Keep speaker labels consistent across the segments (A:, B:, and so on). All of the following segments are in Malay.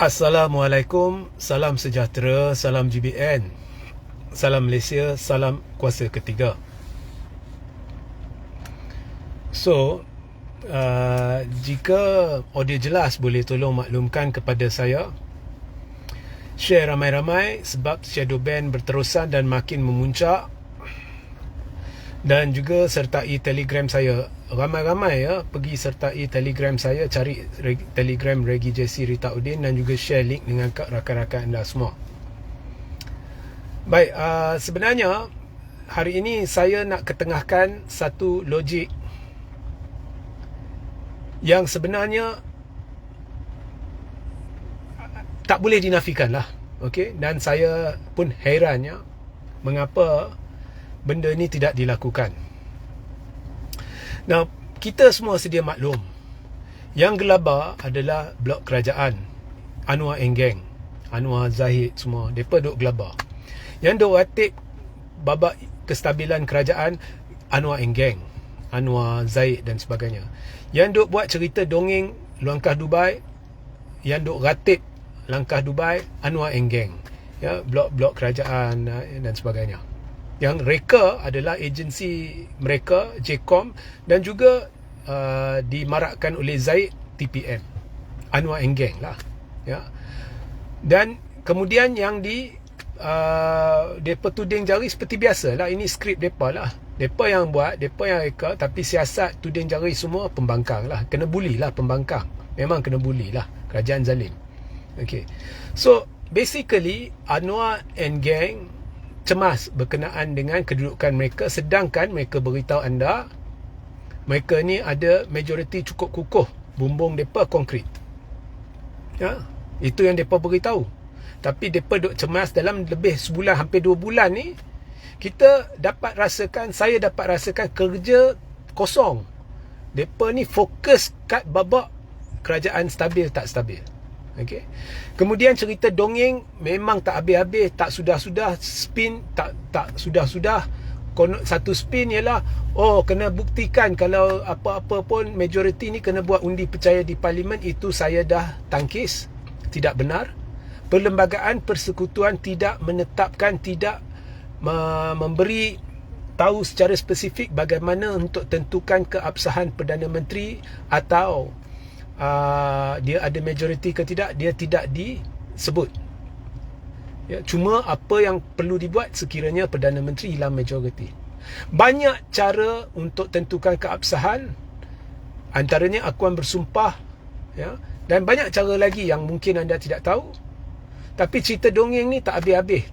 A: Assalamualaikum, salam sejahtera, salam GBN, salam Malaysia, salam kuasa ketiga. So, jika audio jelas boleh tolong maklumkan kepada saya. Share ramai-ramai sebab shadow ban berterusan dan makin memuncak. Dan juga sertai Telegram saya. Ramai-ramai ya pergi sertai Telegram saya, cari Telegram Regi JC Rita Udin dan juga share link dengan rakan-rakan anda semua. Baik, sebenarnya hari ini saya nak ketengahkan satu logik yang sebenarnya tak boleh dinafikan lah. Okay? Dan saya pun heran ya, mengapa benda ni tidak dilakukan. Now, kita semua sedia maklum, yang gelabah adalah blok kerajaan, Anwar Enggeng, Anwar Zahid semua, mereka duk gelabah. Yang duk ratib babak kestabilan kerajaan, Anwar Enggeng, Anwar Zahid dan sebagainya. Yang duk buat cerita dongeng langkah Dubai, yang duk ratib langkah Dubai, Anwar Enggeng, ya, blok-blok kerajaan dan sebagainya. Yang reka adalah agensi mereka, JCOM, dan juga dimarakkan oleh Zaid, TPM, Anwar Enggeng lah, ya. Dan kemudian yang mereka tuding jari seperti biasa lah. Ini skrip mereka lah, mereka yang buat, mereka yang reka. Tapi siasat tuding jari semua pembangkang lah. Kena bully lah pembangkang, memang kena bully lah kerajaan zalim. Okay. So basically Anwar Enggeng cemas berkenaan dengan kedudukan mereka, sedangkan mereka beritahu anda mereka ni ada majoriti cukup kukuh, bumbung mereka konkret, ya, itu yang mereka beritahu. Tapi mereka duk cemas dalam lebih sebulan, hampir 2 bulan ni. Kita dapat rasakan, saya dapat rasakan kerja kosong. Mereka ni fokus kat babak kerajaan stabil tak stabil. Okay. Kemudian cerita dongeng memang tak habis-habis, tak sudah-sudah, spin tak sudah-sudah. Satu spin ialah, kena buktikan kalau apa-apa pun majoriti ni kena buat undi percaya di parlimen. Itu saya dah tangkis, tidak benar. Perlembagaan persekutuan tidak menetapkan, tidak memberi tahu secara spesifik bagaimana untuk tentukan keabsahan Perdana Menteri atau dia ada majoriti ke tidak, dia tidak disebut, ya. Cuma apa yang perlu dibuat sekiranya Perdana Menteri hilang majoriti. Banyak cara untuk tentukan keabsahan, antaranya akuan bersumpah, ya, dan banyak cara lagi yang mungkin anda tidak tahu. Tapi cerita dongeng ni tak habis-habis,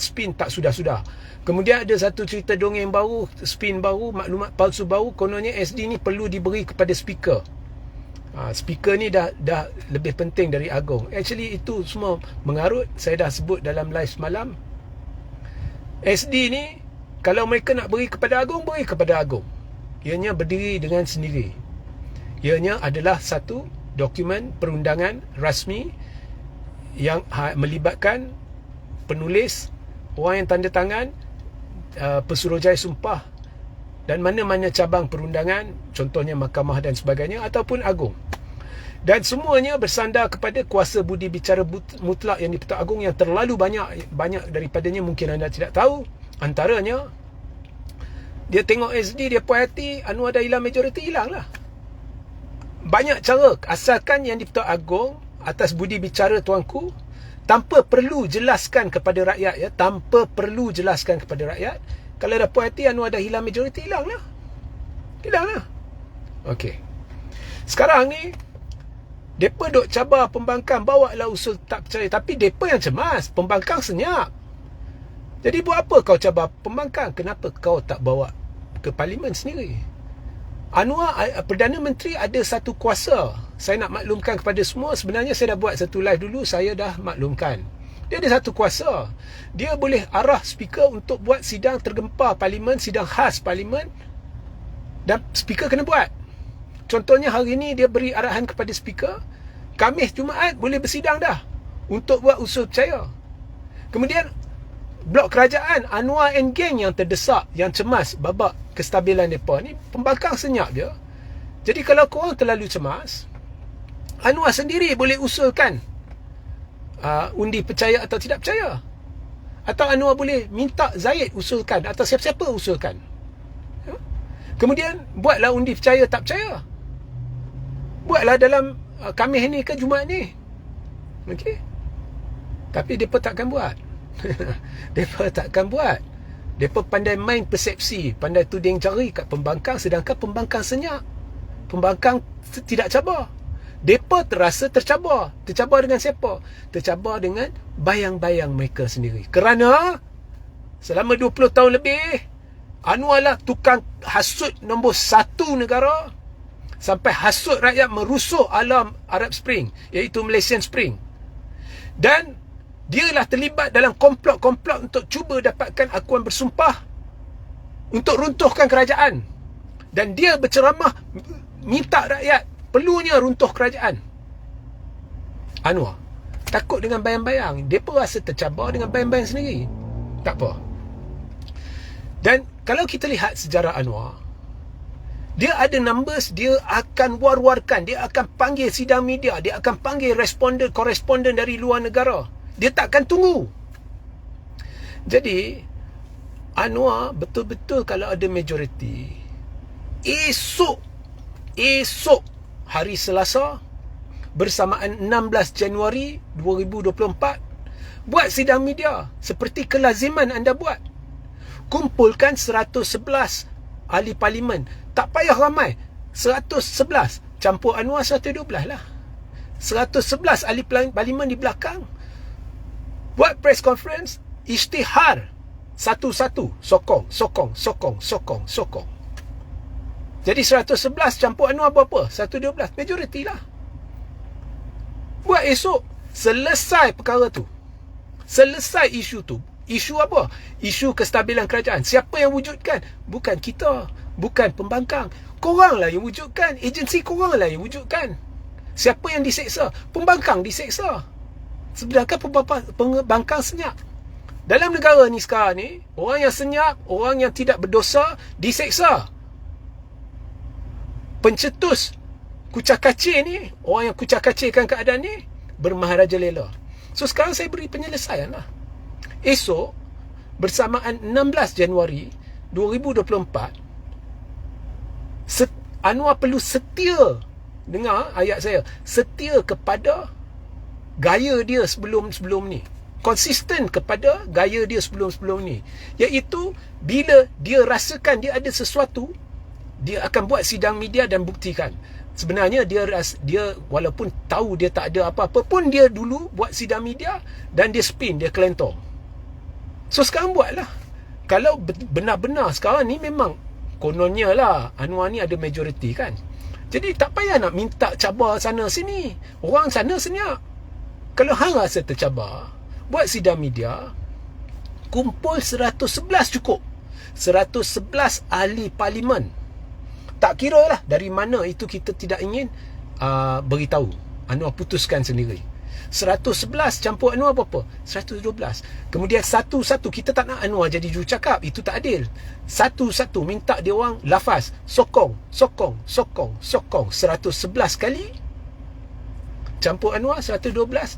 A: spin tak sudah-sudah. Kemudian ada satu cerita dongeng baru, spin baru, maklumat palsu baru, kononnya SD ni perlu diberi kepada speaker. Speaker ni dah lebih penting dari Agong. Actually itu semua mengarut. Saya dah sebut dalam live semalam. SD ni kalau mereka nak beri kepada Agong, beri kepada Agong. Ianya berdiri dengan sendiri. Ianya adalah satu dokumen perundangan rasmi yang melibatkan penulis, orang yang tanda tangan, pesuruhjaya sumpah, dan mana-mana cabang perundangan, contohnya mahkamah dan sebagainya, ataupun Agong. Dan semuanya bersandar kepada kuasa budi bicara mutlak yang di-Pertuan Agong yang terlalu banyak daripadanya mungkin anda tidak tahu. Antaranya, dia tengok SD, dia puas hati, Anwar dah hilang majoriti, hilang lah. Banyak cara, asalkan yang di-Pertuan Agong atas budi bicara tuanku, tanpa perlu jelaskan kepada rakyat, ya, tanpa perlu jelaskan kepada rakyat. Kalau dah puas hati Anwar dah hilang majoriti, hilang lah. Okey. Sekarang ni depa duk cabar pembangkang, bawa lah usul tak percaya. Tapi depa yang cemas, pembangkang senyap. Jadi buat apa kau cabar pembangkang? Kenapa kau tak bawa ke parlimen sendiri? Anwar, Perdana Menteri ada satu kuasa. Saya nak maklumkan kepada semua. Sebenarnya saya dah buat satu live dulu, saya dah maklumkan. Dia ada satu kuasa. Dia boleh arah speaker untuk buat sidang tergempar parlimen, sidang khas parlimen, dan speaker kena buat. Contohnya hari ni dia beri arahan kepada speaker, Khamis Jumaat boleh bersidang dah untuk buat usul percaya. Kemudian blok kerajaan, Anwar Enggeng yang terdesak, yang cemas babak kestabilan mereka ni, pembangkang senyap je. Jadi kalau korang terlalu cemas, Anwar sendiri boleh usulkan undi percaya atau tidak percaya. Atau Anwar boleh minta Zahid usulkan atau siapa-siapa usulkan. Kemudian buatlah undi percaya tak percaya. Buatlah dalam Khamis ni ke Jumaat ni. Okey. Tapi mereka takkan buat. Mereka takkan buat. Mereka pandai main persepsi, pandai tuding jari kat pembangkang, sedangkan pembangkang senyap. Pembangkang tidak cabar. Mereka terasa tercabar. Tercabar dengan siapa? Tercabar dengan bayang-bayang mereka sendiri. Kerana selama 20 tahun lebih, Anwar lah tukang hasut nombor 1 negara. Sampai hasut rakyat merusuh alam Arab Spring, iaitu Malaysian Spring. Dan dia lah terlibat dalam komplot-komplot untuk cuba dapatkan akuan bersumpah untuk runtuhkan kerajaan. Dan dia berceramah minta rakyat perlunya runtuh kerajaan. Anwar takut dengan bayang-bayang. Dia pun rasa tercabar dengan bayang-bayang sendiri. Tak apa. Dan kalau kita lihat sejarah Anwar, dia ada numbers, dia akan war-warkan, dia akan panggil sidang media, dia akan panggil koresponden dari luar negara. Dia takkan tunggu. Jadi Anwar betul-betul kalau ada majoriti, esok hari Selasa bersamaan 16 Januari 2024, buat sidang media seperti kelaziman anda buat. Kumpulkan 111 ahli parlimen. Tak payah ramai, 111 campur Anwar 112 lah. 111 ahli parlimen di belakang. Buat press conference, isytihar satu-satu, sokong. Jadi 111 campur Anwar berapa? 112, majoriti lah. Buat esok, selesai perkara tu. Selesai isu tu. Isu apa? Isu kestabilan kerajaan. Siapa yang wujudkan? Bukan kita, bukan pembangkang. Korang lah yang wujudkan. Agensi korang lah yang wujudkan. Siapa yang diseksa? Pembangkang diseksa. Sedangkan pembangkang senyap. Dalam negara ni sekarang ni, orang yang senyap, orang yang tidak berdosa diseksa. Pencetus kucak-kacir ni, orang yang kucak-kacirkan keadaan ni, bermaharaja lela. So sekarang saya beri penyelesaian lah. Esok bersamaan 16 Januari 2024, Anwar perlu setia. Dengar ayat saya, setia kepada gaya dia sebelum ni, konsisten kepada gaya dia sebelum ni, iaitu bila dia rasakan dia ada sesuatu, dia akan buat sidang media dan buktikan. Sebenarnya dia walaupun tahu dia tak ada apa-apa pun, dia dulu buat sidang media dan dia spin, dia kelentong. So sekarang buatlah. Kalau benar-benar sekarang ni memang kononnya lah Anwar ni ada majoriti kan, jadi tak payah nak minta cabar sana sini. Orang sana senyap. Kalau hang rasa tercabar, buat sidang media, kumpul 111 cukup. 111 ahli parlimen. Tak kira lah dari mana itu, kita tidak ingin beritahu. Anwar putuskan sendiri. 111 campur Anwar berapa? 112. Kemudian satu-satu, kita tak nak Anwar jadi jurucakap, itu tak adil. Satu-satu minta dia orang lafaz, sokong 111 kali. Campur Anwar 112.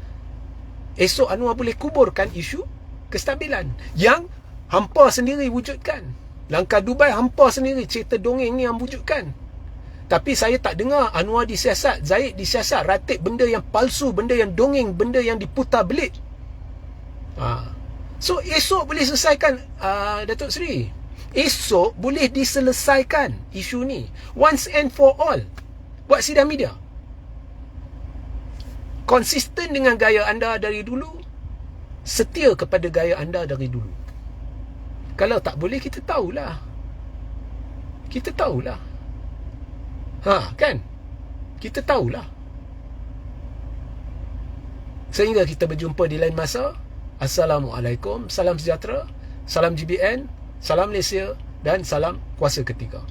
A: Esok Anwar boleh kuburkan isu kestabilan yang hampa sendiri wujudkan. Langkah Dubai hampa sendiri, cerita dongeng ni yang wujudkan. Tapi saya tak dengar Anwar disiasat, Zahid disiasat, ratib benda yang palsu, benda yang dongeng, benda yang diputar belit. So esok boleh selesaikan, Datuk Seri. Esok boleh diselesaikan isu ni once and for all. Buat sidang media. Konsisten dengan gaya anda dari dulu, setia kepada gaya anda dari dulu. Kalau tak boleh, kita tahulah. Kan? Kita tahulah. Sehingga kita berjumpa di lain masa. Assalamualaikum, salam sejahtera, salam GBN, salam Malaysia dan salam kuasa ketiga.